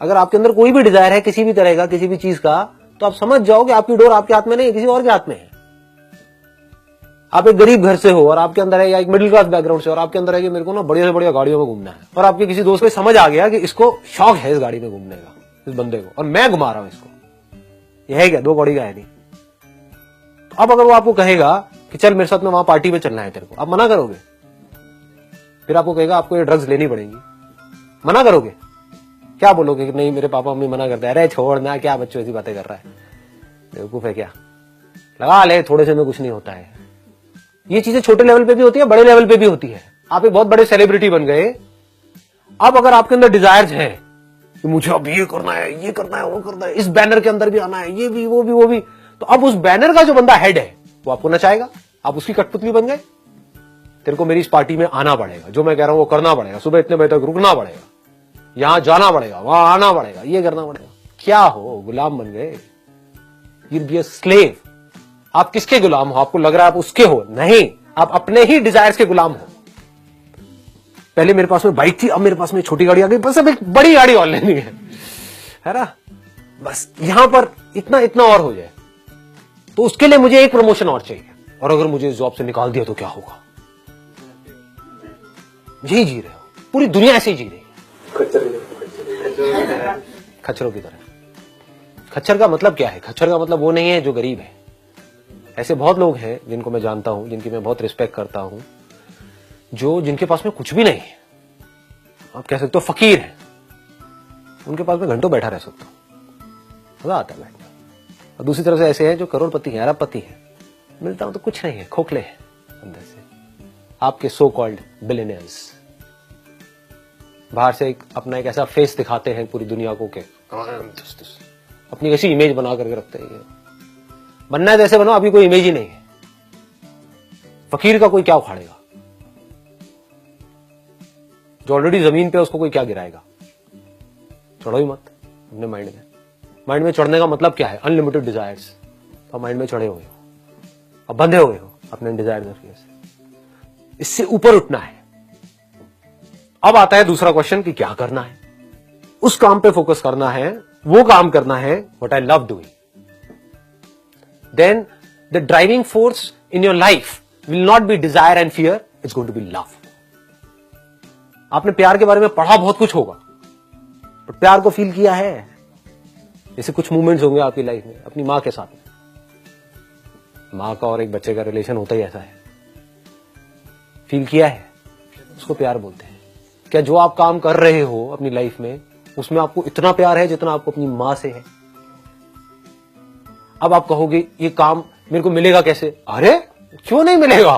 अगर आपके अंदर कोई भी डिजायर है किसी भी तरह का, किसी भी चीज का, तो आप समझ जाओ कि आपकी डोर आपके हाथ में नहीं है, किसी और के हाथ में है। आप एक गरीब घर से हो और आपके अंदर है, या एक मिडिल क्लास बैकग्राउंड से और आपके अंदर है कि मेरे को ना बढ़िया से बढ़िया गाड़ियों में घूमना है, और आपके किसी दोस्त को समझ आ गया कि इसको शौक है इस गाड़ी में घूमने का, इस बंदे को, और मैं घुमा रहा हूं इसको, यह है क्या? दो कौड़ी का है नहीं। तो अब अगर वो आपको कहेगा कि चल मेरे साथ में वहां पार्टी में चलना है तेरे को, आप मना करोगे? फिर आपको कहेगा आपको ये ड्रग्स लेनी पड़ेंगी, मना करोगे? क्या बोलोगे कि नहीं मेरे पापा मम्मी मना करते हैं, अरे छोड़ना, क्या बच्चों ऐसी बातें कर रहा है, बेवकूफ है क्या, लगा ले, थोड़े से में कुछ नहीं होता है। ये चीजें छोटे लेवल पे भी होती है, बड़े लेवल पे भी होती है। आप एक बहुत बड़े सेलिब्रिटी बन गए, अब अगर आपके अंदर डिजायर्स हैं कि मुझे अब ये करना है, ये करना है, वो करना है, इस बैनर के अंदर भी आना है, ये भी वो भी वो भी, तो अब उस बैनर का जो बंदा हेड है वो आपको नचाएगा, आप उसकी कठपुतली बन गए। तेरे को मेरी इस पार्टी में आना पड़ेगा, जो मैं कह रहा हूं वो करना पड़ेगा, सुबह इतने बजे तक रुकना पड़ेगा, यहां जाना पड़ेगा, वहां आना पड़ेगा, ये करना पड़ेगा। क्या हो, गुलाम बन गए? You be a slave. आप किसके गुलाम हो? आपको लग रहा है आप उसके हो, नहीं, आप अपने ही डिजायर्स के गुलाम हो। पहले मेरे पास में बाइक थी, अब मेरे पास में छोटी गाड़ी आ गई, बस अब एक बड़ी गाड़ी और लेनी है ना, बस यहां पर इतना इतना और हो जाए, तो उसके लिए मुझे एक प्रमोशन और चाहिए, और अगर मुझे जॉब से निकाल दिया तो क्या होगा? यही जी रहे हो, पूरी दुनिया ऐसे ही जी रही है, खच्चरों की तरह। खच्चर का मतलब क्या है? खच्चर का मतलब वो नहीं है जो गरीब है। ऐसे बहुत लोग हैं जिनको मैं जानता हूं, जिनकी मैं बहुत रिस्पेक्ट करता हूं, जो जिनके पास में कुछ भी नहीं है, आप कह सकते हो फकीर है, उनके पास में घंटों बैठा रह सकता हूं, मजा आता है बैठना। और दूसरी तरफ से ऐसे हैं जो करोड़पति हैं, अरबपति हैं, मिलता हूं तो कुछ नहीं है, खोखले हैं अंदर से। आपके सो कॉल्ड बिलियनियर्स बाहर से अपना एक ऐसा फेस दिखाते हैं पूरी दुनिया को, के अपनी ऐसी इमेज बना करके रखते हैं। बनना है जैसे बनो, अभी कोई इमेज ही नहीं है। फकीर का कोई क्या उखाड़ेगा? जो ऑलरेडी जमीन पे उसको कोई क्या गिराएगा? चढ़ो ही मत अपने माइंड में। माइंड में चढ़ने का मतलब क्या है? Unlimited desires. अब माइंड में चढ़े हुए हो, अब बंधे हुए हो अपने डिजायर से, इससे ऊपर उठना है। अब आता है दूसरा क्वेश्चन कि क्या करना है? उस काम पे फोकस करना है, वो काम करना है what I love doing. Then the driving force in your life will not be desire and fear, it's going to be love. आपने प्यार के बारे में पढ़ा बहुत कुछ होगा, पर प्यार को फील किया है? जैसे कुछ मूवमेंट्स होंगे आपकी लाइफ में अपनी मां के साथ में, मां का और एक बच्चे का रिलेशन होता ही ऐसा है। फील किया है, उसको प्यार बोलते हैं। क्या जो आप काम कर रहे हो अपनी लाइफ में, उसमें आपको इतना प्यार है जितना आपको अपनी मां से है? अब आप कहोगे ये काम मेरे को मिलेगा कैसे? अरे क्यों नहीं मिलेगा?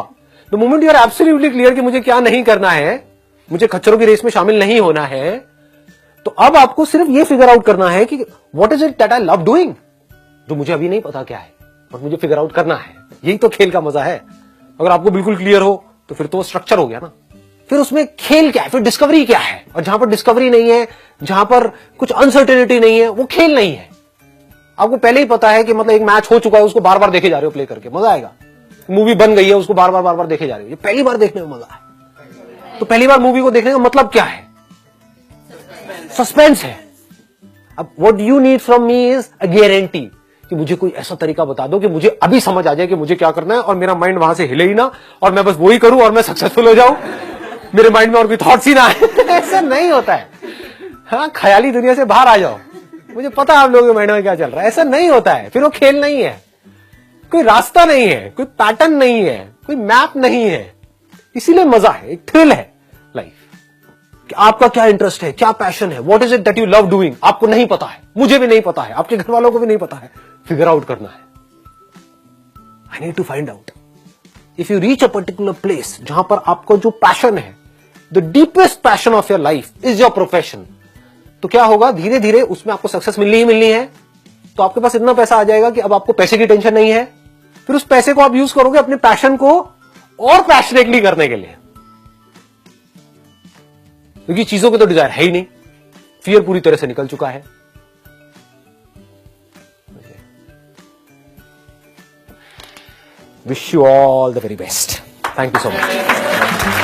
The moment you are absolutely clear कि मुझे क्या नहीं करना है, मुझे खच्चरों की रेस में शामिल नहीं होना है, तो अब आपको सिर्फ ये फिगर आउट करना है कि what is it that I love doing, जो मुझे अभी नहीं पता क्या है, बट मुझे फिगर आउट करना है। यही तो खेल का मजा है। अगर आपको बिल्कुल क्लियर हो तो फिर तो वो स्ट्रक्चर हो गया ना। फिर उसमें खेल क्या है? फिर डिस्कवरी क्या है? और जहां पर डिस्कवरी नहीं है, जहां पर कुछ अनसर्टेनिटी नहीं है, वो खेल नहीं है। आपको पहले ही पता है कि मतलब एक मैच हो चुका है, उसको बार बार देखे जा रहे हो प्ले करके, मजा आएगा। मूवी बन गई है, उसको बार बार देखे जा रहे हो, ये पहली बार देखने में मजा है। तो पहली बार मूवी को देखने का मतलब क्या है? सस्पेंस है। अब what you need from me is a guarantee, कि मुझे कोई ऐसा तरीका बता दो कि मुझे अभी समझ आ जाए कि मुझे क्या करना है, और मेरा माइंड वहां से हिले ही ना, और मैं बस वही करूं और मैं सक्सेसफुल हो जाऊं, मेरे माइंड में और कोई थॉट्स ही ना आए। ऐसा नहीं होता है। हाँ, ख्याली दुनिया से बाहर आ जाओ, मुझे पता है आप लोगों के माइंड में क्या चल रहा है। ऐसा नहीं होता है। फिर वो खेल नहीं है, कोई रास्ता नहीं है, कोई पैटर्न नहीं है, कोई मैप नहीं है। इसीलिए मजा है, एक थ्रिल है लाइफ। कि आपका क्या इंटरेस्ट है, क्या पैशन है, what is it that you love doing. आपको नहीं पता है, मुझे भी नहीं पता है, आपके घर वालों को भी नहीं पता है। फिगर आउट करना है। I need to find out. If you reach a particular place जहां पर आपको जो पैशन है, the deepest passion of your life is your profession, तो क्या होगा? धीरे धीरे उसमें आपको सक्सेस मिलनी ही मिलनी है। तो आपके पास इतना पैसा आ जाएगा कि अब आपको पैसे की टेंशन नहीं है। फिर उस पैसे को आप यूज करोगे अपने पैशन को और पैशनेटली करने के लिए, क्योंकि चीजों के तो डिजायर है ही नहीं, फियर पूरी तरह से निकल चुका है। Wish you all the very best. Thank you so much.